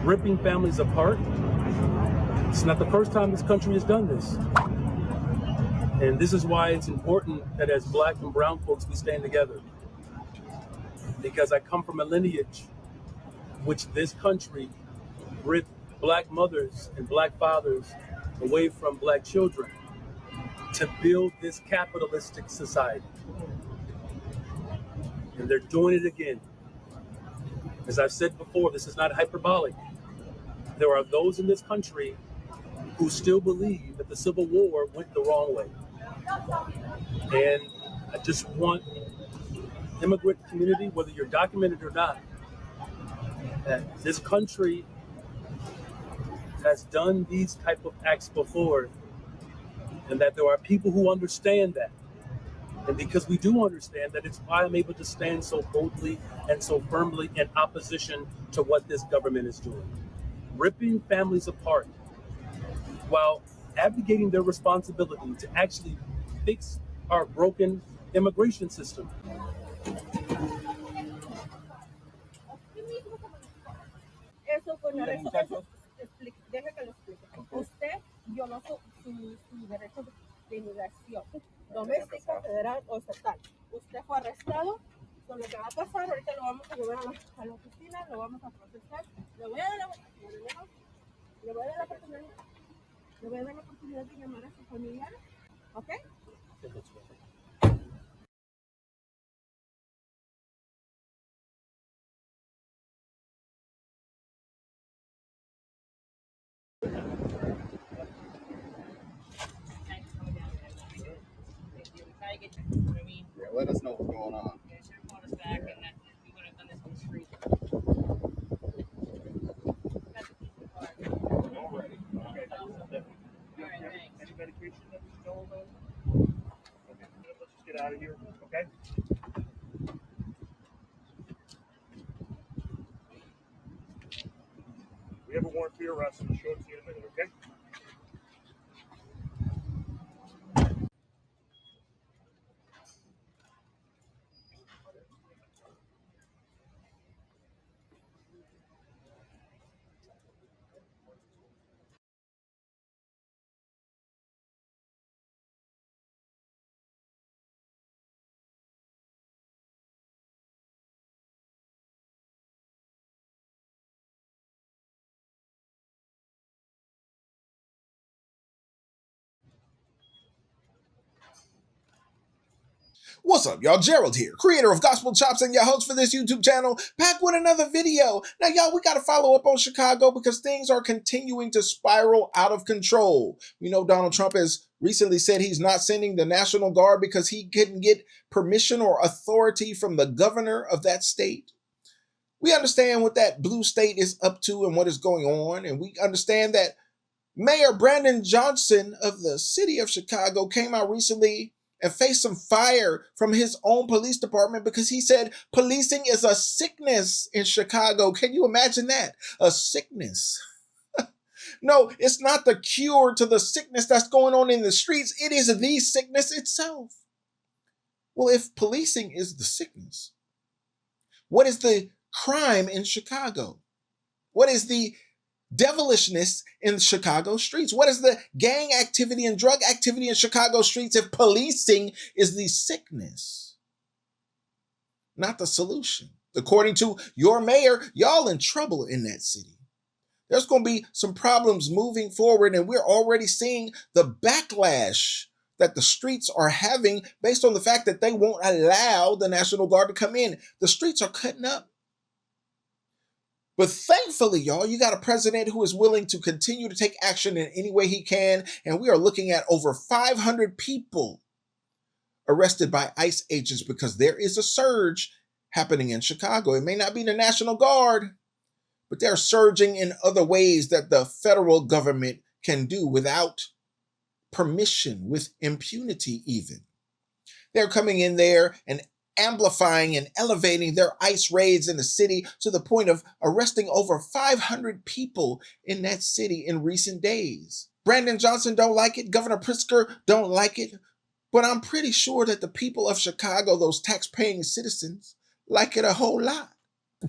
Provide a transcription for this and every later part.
ripping families apart. It's not the first time this country has done this. And this is why it's important that as Black and brown folks, we stand together. Because I come from a lineage which this country ripped Black mothers and Black fathers away from Black children to build this capitalistic society. And they're doing it again. As I've said before, this is not hyperbolic. There are those in this country who still believe that the Civil War went the wrong way. And I just want immigrant community, whether you're documented or not, that this country has done these type of acts before, and that there are people who understand that. And because we do understand that, it's why I'm able to stand so boldly and so firmly in opposition to what this government is doing. Ripping families apart while abdicating their responsibility to actually fix our broken immigration system. Eso con el eso, deje que lo explique. Usted violó su derecho de inmigración, doméstico, federal o estatal. Usted fue arrestado. Con lo que va a pasar, ahorita lo vamos a llevar a la oficina, lo vamos a procesar. Le voy a dar la oportunidad de llamar a su familiar, ¿ok? Yeah, let us know what's going on. Yeah, should have called us back and then we would have done this on the street. Already. Okay. All right, thanks. Any medication that we know about? Okay, let's just get out of here, okay? We have a warrant for your arrest, and we'll show it to you in a minute, okay? What's up, y'all? Gerald here, creator of Gospel Chops and your host for this YouTube channel, back with another video. Now, y'all, we got to follow up on Chicago because things are continuing to spiral out of control. We know Donald Trump has recently said he's not sending the National Guard because he couldn't get permission or authority from the governor of that state. We understand what that blue state is up to and what is going on, and we understand that Mayor Brandon Johnson of the city of Chicago came out recently and faced some fire from his own police department because he said policing is a sickness in Chicago. Can you imagine that? A sickness. No, it's not the cure to the sickness that's going on in the streets. It is the sickness itself. Well, if policing is the sickness, what is the crime in Chicago? What is the devilishness in Chicago streets? What is the gang activity and drug activity in Chicago streets if policing is the sickness, not the solution? According to your mayor, y'all in trouble in that city. There's going to be some problems moving forward, and we're already seeing the backlash that the streets are having based on the fact that they won't allow the National Guard to come in. The streets are cutting up. But thankfully, y'all, you got a president who is willing to continue to take action in any way he can. And we are looking at over 500 people arrested by ICE agents because there is a surge happening in Chicago. It may not be the National Guard, but they're surging in other ways that the federal government can do without permission, with impunity even. They're coming in there and amplifying and elevating their ICE raids in the city to the point of arresting over 500 people in that city in recent days. Brandon Johnson don't like it. Governor Pritzker don't like it. But I'm pretty sure that the people of Chicago, those tax-paying citizens, like it a whole lot.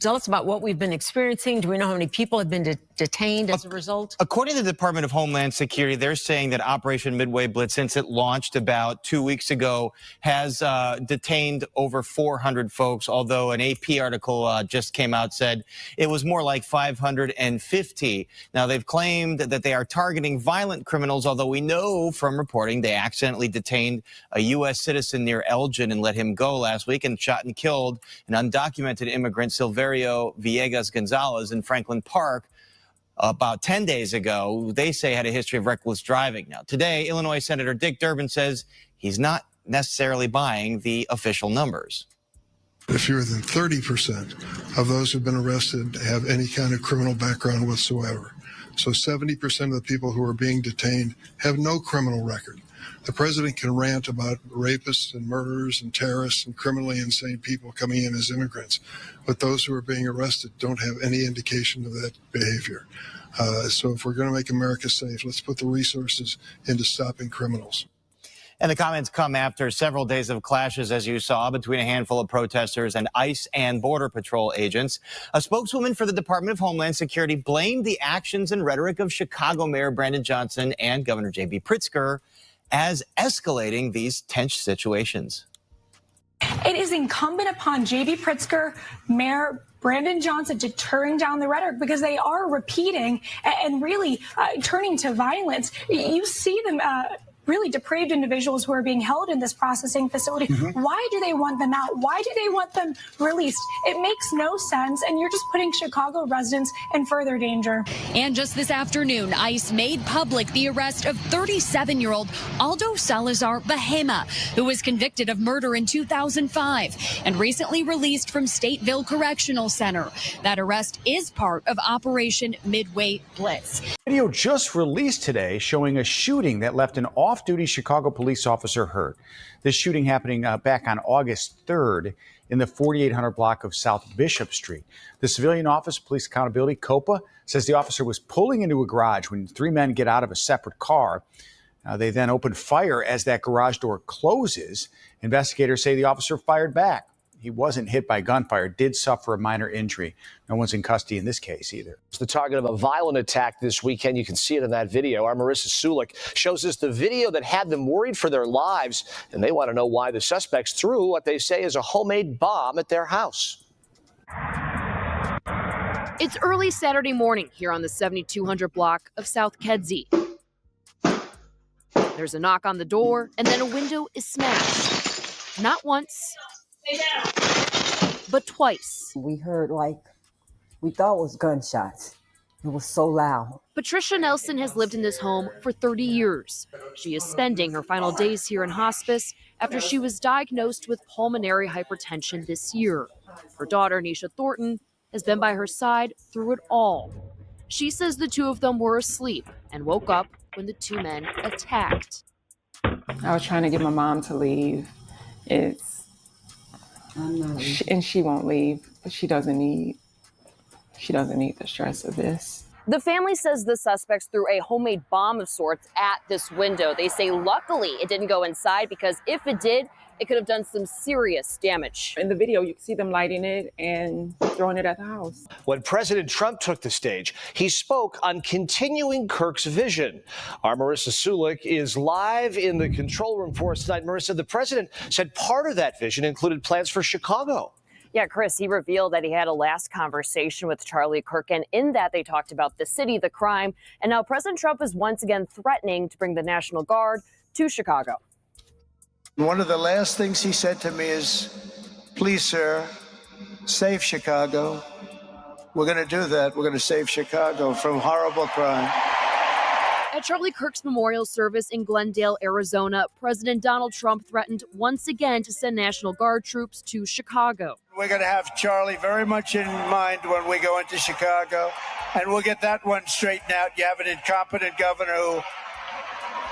Tell us about what we've been experiencing. Do we know how many people have been detained as a result? According to the Department of Homeland Security, they're saying that Operation Midway Blitz, since it launched about 2 weeks ago, has detained over 400 folks, although an AP article just came out said it was more like 550. Now, they've claimed that they are targeting violent criminals, although we know from reporting they accidentally detained a U.S. citizen near Elgin and let him go last week and shot and killed an undocumented immigrant, Silverio Villegas Gonzalez, in Franklin Park about 10 days ago. They say had a history of reckless driving. Now, today, Illinois Senator Dick Durbin says he's not necessarily buying the official numbers. Fewer than 30% of those who've been arrested have any kind of criminal background whatsoever. So 70% of the people who are being detained have no criminal record. The president can rant about rapists and murderers and terrorists and criminally insane people coming in as immigrants, but those who are being arrested don't have any indication of that behavior. So if we're going to make America safe, let's put the resources into stopping criminals. And the comments come after several days of clashes, as you saw, between a handful of protesters and ICE and Border Patrol agents. A spokeswoman for the Department of Homeland Security blamed the actions and rhetoric of Chicago Mayor Brandon Johnson and Governor J.B. Pritzker as escalating these tense situations. It is incumbent upon J.B. Pritzker, Mayor Brandon Johnson, to turn down the rhetoric, because they are repeating and really turning to violence. You see them really depraved individuals who are being held in this processing facility. Why do they want them out? Why do they want them released? It makes no sense, and you're just putting Chicago residents in further danger. And just this afternoon, ICE made public the arrest of 37-year-old Aldo Salazar Bahema, who was convicted of murder in 2005 and recently released from Stateville Correctional Center. That arrest is part of Operation Midway Blitz. Video just released today showing a shooting that left an off-duty Chicago police officer hurt. This shooting happening back on August 3rd in the 4800 block of South Bishop Street. The Civilian Office of Police Accountability, COPA, says the officer was pulling into a garage when three men get out of a separate car. They then open fire as that garage door closes. Investigators say the officer fired back. He wasn't hit by gunfire, did suffer a minor injury. No one's in custody in this case either. It's the target of a violent attack this weekend. You can see it in that video. Our Marissa Sulik shows us the video that had them worried for their lives, and they want to know why the suspects threw what they say is a homemade bomb at their house. It's early Saturday morning here on the 7200 block of South Kedzie. There's a knock on the door, and then a window is smashed. Not once, but twice. We heard, we thought it was gunshots. It was so loud. Patricia Nelson has lived in this home for 30 years. She is spending her final days here in hospice after she was diagnosed with pulmonary hypertension this year. Her daughter, Nisha Thornton, has been by her side through it all. She says the two of them were asleep and woke up when the two men attacked. I was trying to get my mom to leave. And she won't leave, but she doesn't need the stress of this. The family says the suspects threw a homemade bomb of sorts at this window. They say luckily it didn't go inside, because if it did, it could have done some serious damage. In the video, you can see them lighting it and throwing it at the house. When President Trump took the stage, he spoke on continuing Kirk's vision. Our Marissa Sulik is live in the control room for us tonight. Marissa, the president said part of that vision included plans for Chicago. Yeah, Chris, he revealed that he had a last conversation with Charlie Kirk, and in that they talked about the city, the crime, and now President Trump is once again threatening to bring the National Guard to Chicago. One of the last things he said to me is, please, sir, save Chicago. We're going to do that. We're going to save Chicago from horrible crime. At Charlie Kirk's memorial service in Glendale, Arizona, President Donald Trump threatened once again to send National Guard troops to Chicago. We're going to have Charlie very much in mind when we go into Chicago, and we'll get that one straightened out. You have an incompetent governor who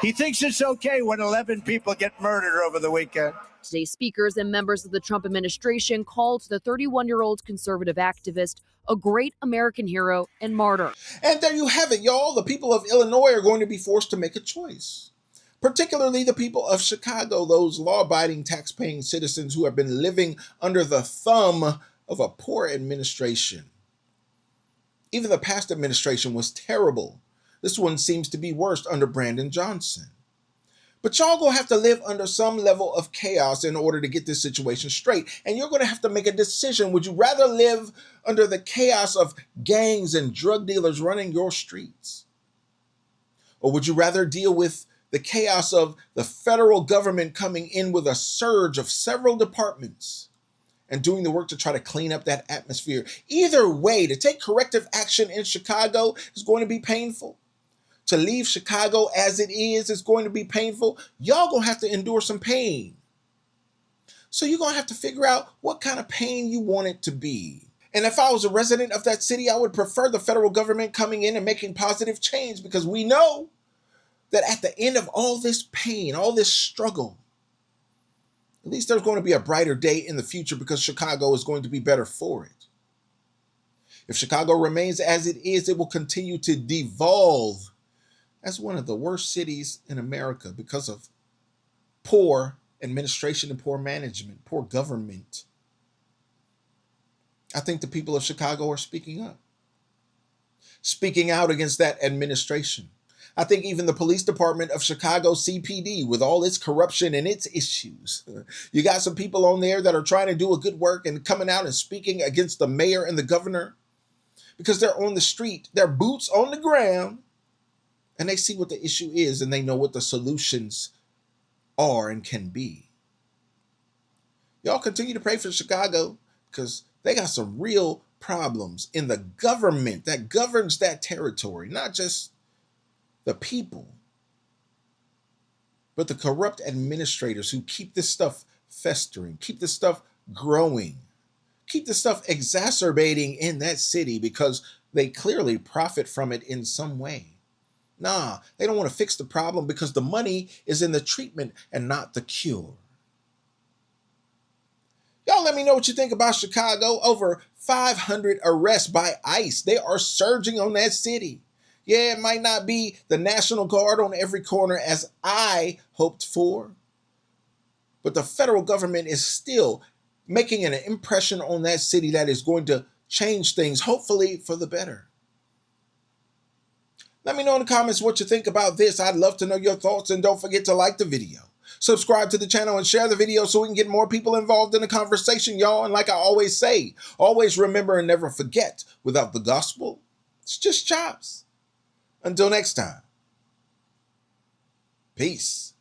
he thinks it's okay when 11 people get murdered over the weekend. Today, speakers and members of the Trump administration called the 31-year-old conservative activist a great American hero and martyr. And there you have it, y'all. The people of Illinois are going to be forced to make a choice. Particularly the people of Chicago, those law-abiding, tax-paying citizens who have been living under the thumb of a poor administration. Even the past administration was terrible. This one seems to be worse under Brandon Johnson. But y'all gonna have to live under some level of chaos in order to get this situation straight. And you're gonna have to make a decision. Would you rather live under the chaos of gangs and drug dealers running your streets? Or would you rather deal with the chaos of the federal government coming in with a surge of several departments and doing the work to try to clean up that atmosphere? Either way, to take corrective action in Chicago is going to be painful. To leave Chicago as it is going to be painful. Y'all gonna have to endure some pain. So you're gonna have to figure out what kind of pain you want it to be. And if I was a resident of that city, I would prefer the federal government coming in and making positive change, because we know that at the end of all this pain, all this struggle, at least there's going to be a brighter day in the future, because Chicago is going to be better for it. If Chicago remains as it is, it will continue to devolve as one of the worst cities in America because of poor administration and poor management, poor government. I think the people of Chicago are speaking up, speaking out against that administration. I think even the police department of Chicago CPD, with all its corruption and its issues, you got some people on there that are trying to do a good work and coming out and speaking against the mayor and the governor, because they're on the street, their boots on the ground, and they see what the issue is and they know what the solutions are and can be. Y'all continue to pray for Chicago, because they got some real problems in the government that governs that territory, not just the people, but the corrupt administrators who keep this stuff festering, keep this stuff growing, keep this stuff exacerbating in that city because they clearly profit from it in some way. Nah, they don't want to fix the problem because the money is in the treatment and not the cure. Y'all let me know what you think about Chicago. Over 500 arrests by ICE. They are surging on that city. Yeah, it might not be the National Guard on every corner as I hoped for, but the federal government is still making an impression on that city that is going to change things, hopefully for the better. Let me know in the comments what you think about this. I'd love to know your thoughts, and don't forget to like the video. Subscribe to the channel and share the video so we can get more people involved in the conversation, y'all. And like I always say, always remember and never forget, without the gospel, it's just chops. Until next time, peace.